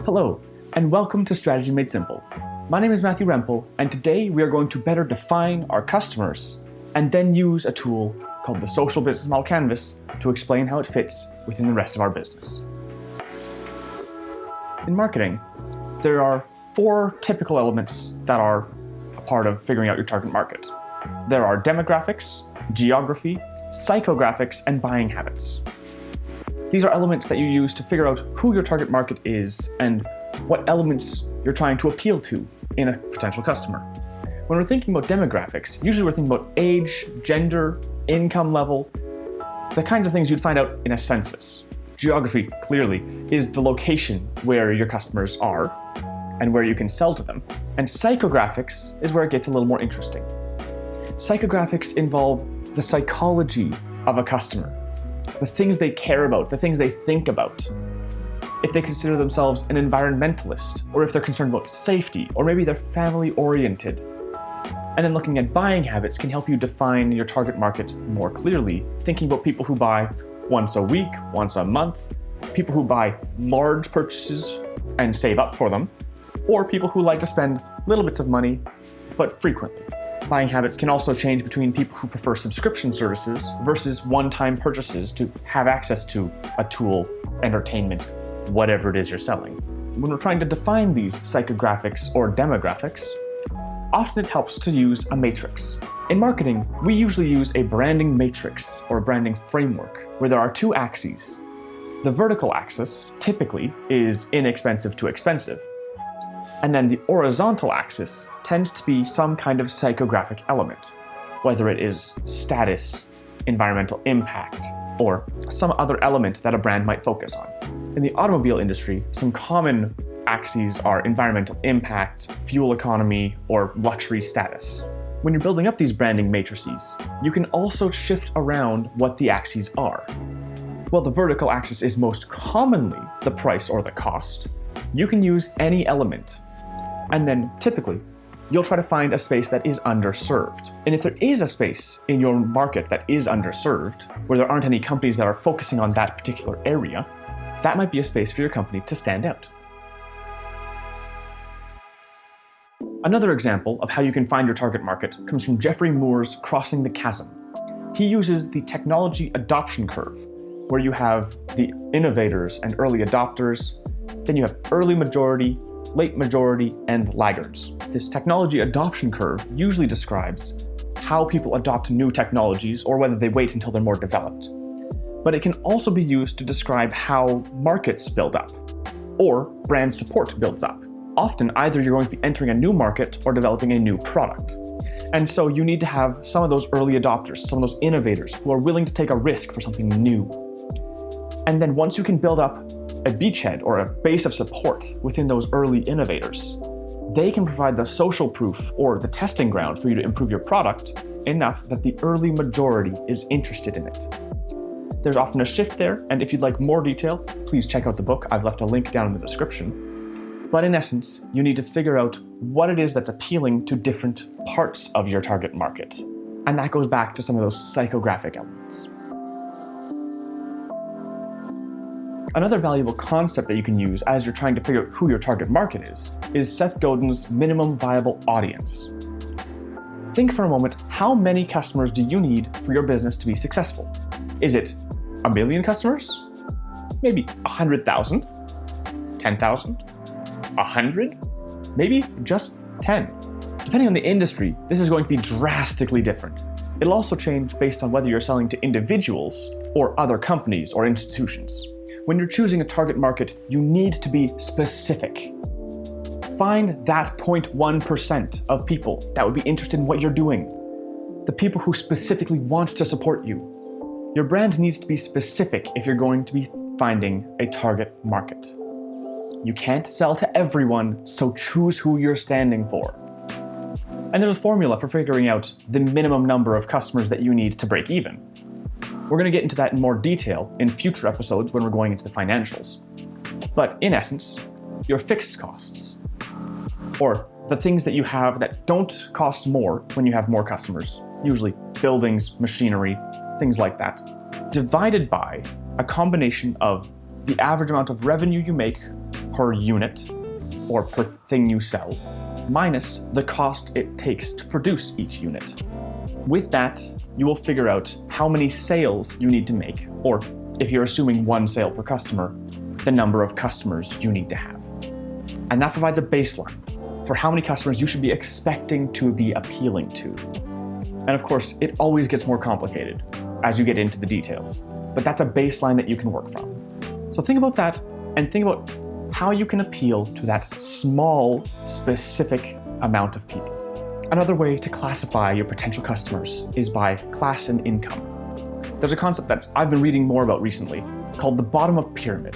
Hello, and welcome to Strategy Made Simple. My name is Matthew Rempel, and today we are going to better define our customers and then use a tool called the Social Business Model Canvas to explain how it fits within the rest of our business. In marketing, there are 4 typical elements that are a part of figuring out your target market. There are demographics, geography, psychographics, and buying habits. These are elements that you use to figure out who your target market is and what elements you're trying to appeal to in a potential customer. When we're thinking about demographics, usually we're thinking about age, gender, income level, the kinds of things you'd find out in a census. Geography, clearly, is the location where your customers are and where you can sell to them. And psychographics is where it gets a little more interesting. Psychographics involve the psychology of a customer, the things they care about, the things they think about. If they consider themselves an environmentalist, or if they're concerned about safety, or maybe they're family-oriented. And then looking at buying habits can help you define your target market more clearly, thinking about people who buy once a week, once a month, people who buy large purchases and save up for them, or people who like to spend little bits of money, but frequently. Buying habits can also change between people who prefer subscription services versus one-time purchases to have access to a tool, entertainment, whatever it is you're selling. When we're trying to define these psychographics or demographics, often it helps to use a matrix. In marketing, we usually use a branding matrix or a branding framework where there are 2 axes. The vertical axis typically is inexpensive to expensive. And then the horizontal axis tends to be some kind of psychographic element, whether it is status, environmental impact, or some other element that a brand might focus on. In the automobile industry, some common axes are environmental impact, fuel economy, or luxury status. When you're building up these branding matrices, you can also shift around what the axes are. While the vertical axis is most commonly the price or the cost, you can use any element. And then typically, you'll try to find a space that is underserved. And if there is a space in your market that is underserved, where there aren't any companies that are focusing on that particular area, that might be a space for your company to stand out. Another example of how you can find your target market comes from Geoffrey Moore's Crossing the Chasm. He uses the technology adoption curve, where you have the innovators and early adopters, then you have early majority, late majority, and laggards. This technology adoption curve usually describes how people adopt new technologies or whether they wait until they're more developed. But it can also be used to describe how markets build up or brand support builds up. Often, either you're going to be entering a new market or developing a new product. And so you need to have some of those early adopters, some of those innovators who are willing to take a risk for something new. And then once you can build up a beachhead or a base of support within those early innovators, they can provide the social proof or the testing ground for you to improve your product enough that the early majority is interested in it. There's often a shift there, and if you'd like more detail, please check out the book. I've left a link down in the description. But in essence, you need to figure out what it is that's appealing to different parts of your target market. And that goes back to some of those psychographic elements. Another valuable concept that you can use as you're trying to figure out who your target market is Seth Godin's minimum viable audience. Think for a moment, how many customers do you need for your business to be successful? Is it 1 million customers? Maybe 100,000? 10,000? 100? Maybe just 10. Depending on the industry, this is going to be drastically different. It'll also change based on whether you're selling to individuals or other companies or institutions. When you're choosing a target market, you need to be specific. Find that 0.1% of people that would be interested in what you're doing. The people who specifically want to support you. Your brand needs to be specific if you're going to be finding a target market. You can't sell to everyone, so choose who you're standing for. And there's a formula for figuring out the minimum number of customers that you need to break even. We're going to get into that in more detail in future episodes when we're going into the financials. But in essence, your fixed costs, or the things that you have that don't cost more when you have more customers, usually buildings, machinery, things like that, divided by a combination of the average amount of revenue you make per unit or per thing you sell, minus the cost it takes to produce each unit. With that, you will figure out how many sales you need to make, or if you're assuming one sale per customer, the number of customers you need to have. And that provides a baseline for how many customers you should be expecting to be appealing to. And of course, it always gets more complicated as you get into the details, but that's a baseline that you can work from. So think about that and think about how you can appeal to that small, specific amount of people. Another way to classify your potential customers is by class and income. There's a concept that I've been reading more about recently called the bottom of pyramid.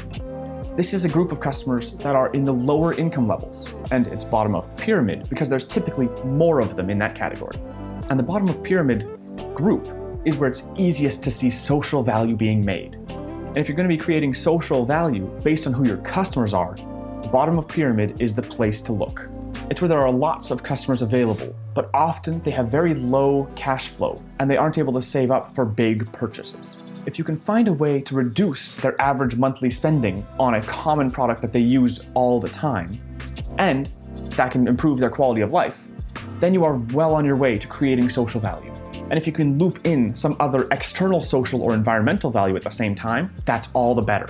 This is a group of customers that are in the lower income levels, and it's bottom of pyramid because there's typically more of them in that category. And the bottom of pyramid group is where it's easiest to see social value being made. And if you're going to be creating social value based on who your customers are, the bottom of pyramid is the place to look. It's where there are lots of customers available, but often they have very low cash flow and they aren't able to save up for big purchases. If you can find a way to reduce their average monthly spending on a common product that they use all the time, and that can improve their quality of life, then you are well on your way to creating social value. And if you can loop in some other external social or environmental value at the same time, that's all the better.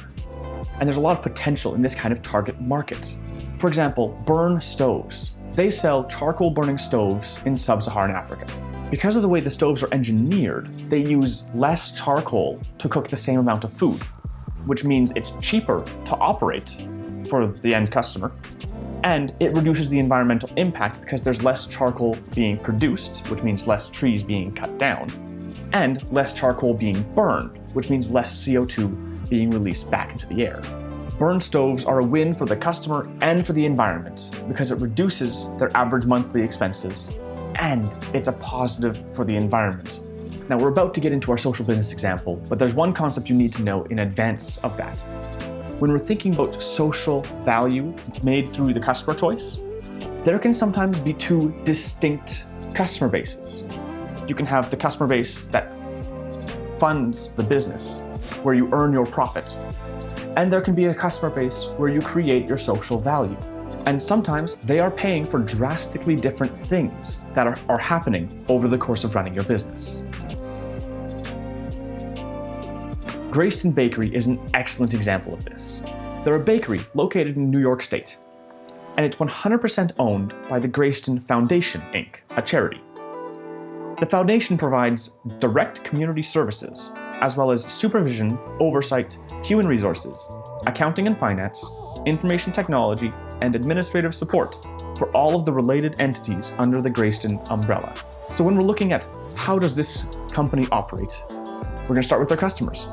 And there's a lot of potential in this kind of target market. For example, burn stoves. They sell charcoal burning stoves in sub-Saharan Africa. Because of the way the stoves are engineered, they use less charcoal to cook the same amount of food, which means it's cheaper to operate for the end customer, and it reduces the environmental impact because there's less charcoal being produced, which means less trees being cut down, and less charcoal being burned, which means less CO2 being released back into the air. Burn stoves are a win for the customer and for the environment because it reduces their average monthly expenses, and it's a positive for the environment. Now, we're about to get into our social business example, but there's one concept you need to know in advance of that. When we're thinking about social value made through the customer choice, there can sometimes be two distinct customer bases. You can have the customer base that funds the business, where you earn your profit. And there can be a customer base where you create your social value. And sometimes they are paying for drastically different things that are happening over the course of running your business. Grayston Bakery is an excellent example of this. They're a bakery located in New York State, and it's 100% owned by the Grayston Foundation, Inc., a charity. The foundation provides direct community services, as well as supervision, oversight, human resources, accounting and finance, information technology, and administrative support for all of the related entities under the Grayston umbrella. So when we're looking at how does this company operate, we're going to start with their customers.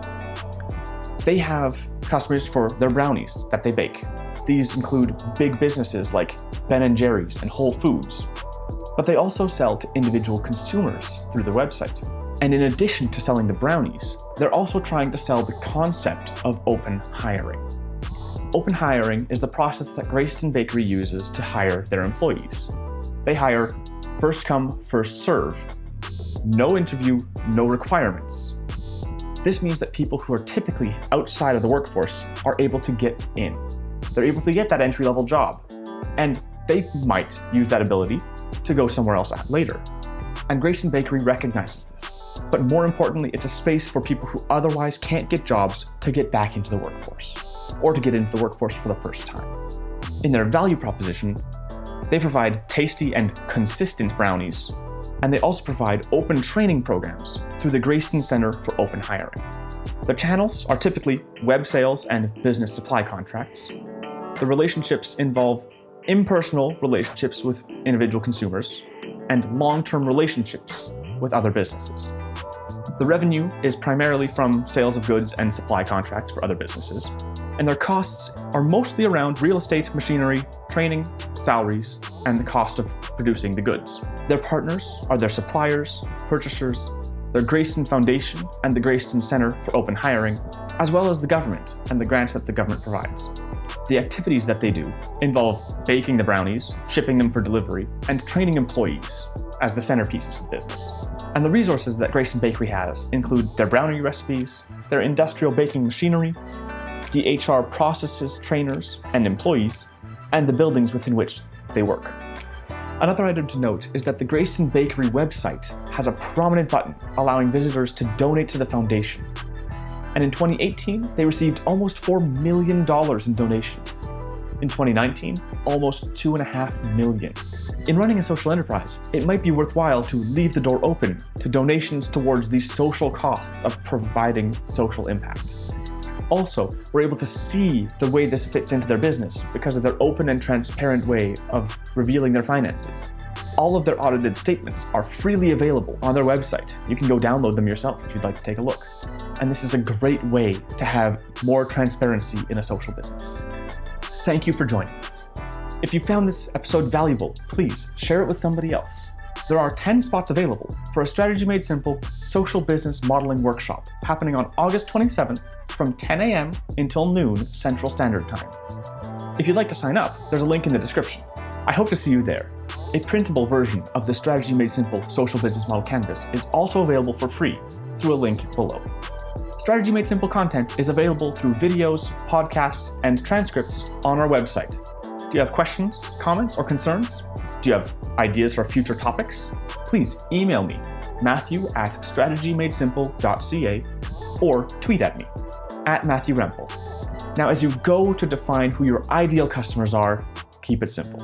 They have customers for their brownies that they bake. These include big businesses like Ben & Jerry's and Whole Foods, but they also sell to individual consumers through their website. And in addition to selling the brownies, they're also trying to sell the concept of open hiring. Open hiring is the process that Grayston Bakery uses to hire their employees. They hire first come, first serve. No interview, no requirements. This means that people who are typically outside of the workforce are able to get in. They're able to get that entry-level job, and they might use that ability to go somewhere else later. And Grayston Bakery recognizes this. But more importantly, it's a space for people who otherwise can't get jobs to get back into the workforce, or to get into the workforce for the first time. In their value proposition, they provide tasty and consistent brownies, and they also provide open training programs through the Grayston Center for Open Hiring. The channels are typically web sales and business supply contracts. The relationships involve impersonal relationships with individual consumers and long-term relationships with other businesses. The revenue is primarily from sales of goods and supply contracts for other businesses, and their costs are mostly around real estate, machinery, training, salaries, and the cost of producing the goods. Their partners are their suppliers, purchasers, their Grayston Foundation and the Grayston Center for Open Hiring, as well as the government and the grants that the government provides. The activities that they do involve baking the brownies, shipping them for delivery, and training employees as the centerpieces of the business. And the resources that Grayston Bakery has include their brownie recipes, their industrial baking machinery, the HR processes, trainers, and employees, and the buildings within which they work. Another item to note is that the Grayston Bakery website has a prominent button allowing visitors to donate to the foundation. And in 2018, they received almost $4 million in donations. In 2019, almost $2.5 million. In running a social enterprise, it might be worthwhile to leave the door open to donations towards the social costs of providing social impact. Also, we're able to see the way this fits into their business because of their open and transparent way of revealing their finances. All of their audited statements are freely available on their website. You can go download them yourself if you'd like to take a look. And this is a great way to have more transparency in a social business. Thank you for joining us. If you found this episode valuable, please share it with somebody else. There are 10 spots available for a Strategy Made Simple social business modeling workshop happening on August 27th from 10 a.m. until noon Central Standard Time. If you'd like to sign up, there's a link in the description. I hope to see you there. A printable version of the Strategy Made Simple social business model canvas is also available for free through a link below. Strategy Made Simple content is available through videos, podcasts, and transcripts on our website. Do you have questions, comments, or concerns? Do you have ideas for future topics? Please email me, matthew@strategymadesimple.ca, or tweet at me, @MatthewRempel. Now, as you go to define who your ideal customers are, keep it simple.